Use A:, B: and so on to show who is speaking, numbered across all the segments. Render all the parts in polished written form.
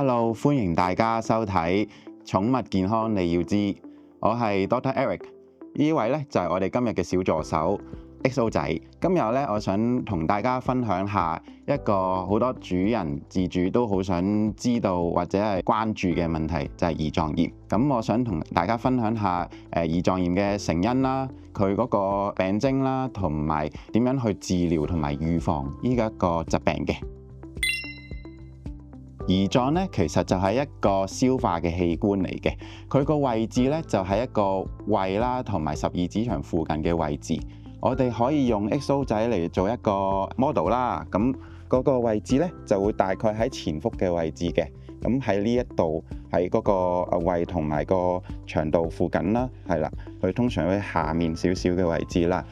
A: Hello，歡迎大家收睇寵物健康你要知，我係 Dr. Eric， 呢位呢就係我哋今日嘅小助手 XO 仔。今日呢，我想同大家分享下一個好多主人自主都好想知道或者係關注嘅問題，就係胰臟炎。咁我想同大家分享下胰臟炎嘅成因啦，佢嗰個病徵啦，同埋點樣去治療同埋預防呢一個疾病嘅。胰臟咧其實就係一個消化嘅器官嚟嘅，佢個位置咧就係一個胃啦同埋十二指腸附近嘅位置。我哋可以用 XO 仔嚟做一個 model 啦，咁嗰個位置咧就會大概喺前腹嘅位置嘅，咁喺呢一度喺嗰個胃同埋個腸道附近啦，係啦，佢通常喺下面少少嘅位置啦。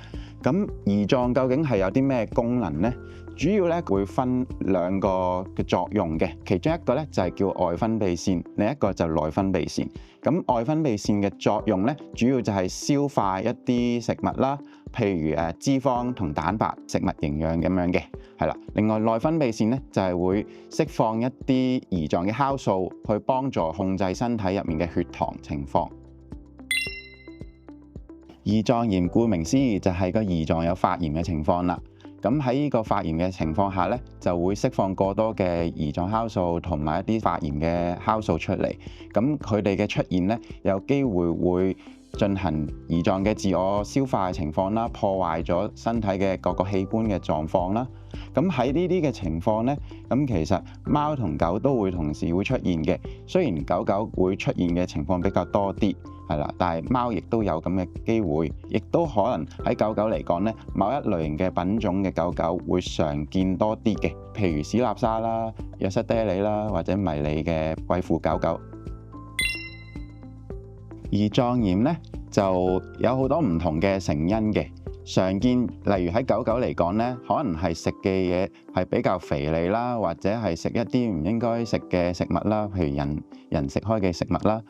A: 咁胰臟究竟係有啲咩功能呢？主要咧會分兩個嘅作用嘅，其中一個咧就係叫外分泌腺，另一個就內分泌腺。咁外分泌腺嘅作用咧，主要就係消化一啲食物啦，譬如脂肪同蛋白、食物營養咁樣嘅，係啦。另外內分泌腺咧就係會釋放一啲胰臟嘅酵素，去幫助控制身體入面嘅血糖情況。胰臟炎顧名思義就係個胰臟有發炎嘅情況啦。咁喺呢個發炎嘅情況下咧，就會釋放過多嘅胰臟酵素同埋一啲發炎嘅酵素出嚟。咁佢哋嘅出現咧，有機會進行胰臟嘅自我消化嘅情況啦，破壞咗身體嘅各個器官嘅狀況啦。咁喺呢啲嘅情況咧，咁其實貓同狗都會同時會出現嘅。雖然狗狗會出現嘅情況比較多啲，係啦，但係貓亦都有咁嘅機會，亦都可能喺狗狗嚟講咧，某一類型嘅品種嘅狗狗會常見多啲嘅，譬如史納沙啦、約瑟爹利啦，或者迷你嘅貴婦狗狗。胰臟炎咧就有好多唔同嘅成因嘅，常見例如喺狗狗嚟講咧，可能係食嘅嘢係比較肥膩啦，或者係食一啲唔應該食嘅食物啦，譬如人食開嘅食物啦。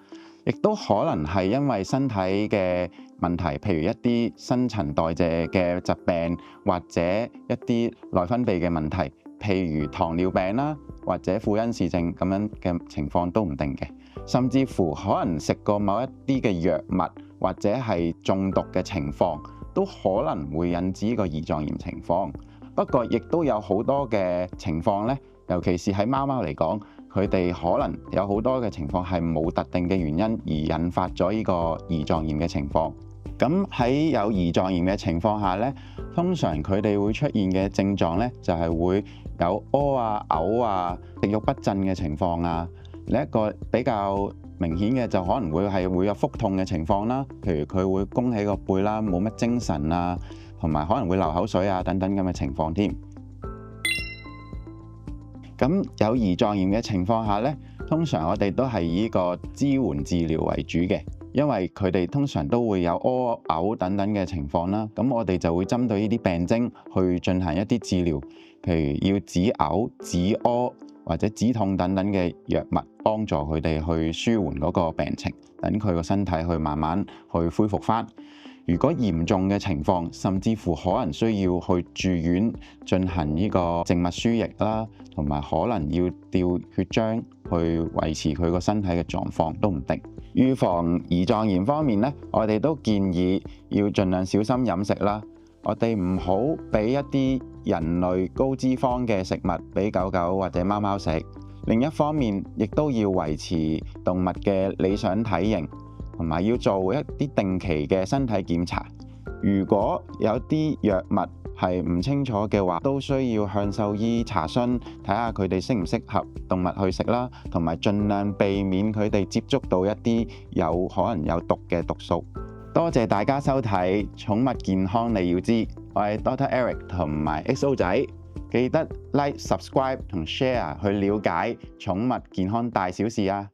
A: 亦都可能係因為身體嘅問題，譬如一啲新陳代謝嘅疾病，或者一啲內分泌嘅問題，譬如糖尿病啦，或者婦恩氏症咁樣嘅情況都唔定嘅。甚至乎可能食過某一啲嘅藥物，或者係中毒嘅情況，都可能會引致呢個胰臟炎情況。不過亦都有好多嘅情況咧，尤其是喺貓貓嚟講，佢哋可能有好多嘅情況係冇特定嘅原因而引發咗呢個胰臟炎嘅情況。咁喺有胰臟炎嘅情況下呢，通常佢哋會出現嘅症狀呢，就係會有屙啊、嘔啊、食慾不振嘅情況啊。另一個比較明顯嘅就可能會有腹痛嘅情況啦，譬如佢會弓起個背啦，冇乜精神啊，同埋可能會流口水啊等等咁嘅情況添。咁有胰臟炎嘅情況下呢，通常我哋都係以呢個支援治療為主嘅，因為佢哋通常都會有屙、嘔等等嘅情況啦。咁我哋就會針對呢啲病徵去進行一啲治療，譬如要止嘔、止屙或者止痛等等嘅藥物，幫助佢哋去舒緩嗰個病情，等佢個身體去慢慢去恢復返。如果嚴重嘅情況，甚至乎可能需要去住院進行呢個靜脈輸液啦，同埋可能要吊血漿去維持佢個身體嘅狀況都唔定。預防胰臟炎方面呢，我哋都建議要盡量小心飲食啦。我哋唔好俾一啲人類高脂肪嘅食物俾狗狗或者貓貓食。另一方面，亦都要維持動物嘅理想體型，同埋要做一啲定期嘅身體檢查。如果有啲藥物係唔清楚嘅話，都需要向獸醫查詢，睇下佢哋適唔適合動物去食啦，同埋盡量避免佢哋接觸到一啲有可能有毒嘅毒素。多謝大家收睇寵物健康你要知，我係 Dr. Eric 同埋 XO 仔，記得 like、subscribe 同 share 去了解寵物健康大小事啊！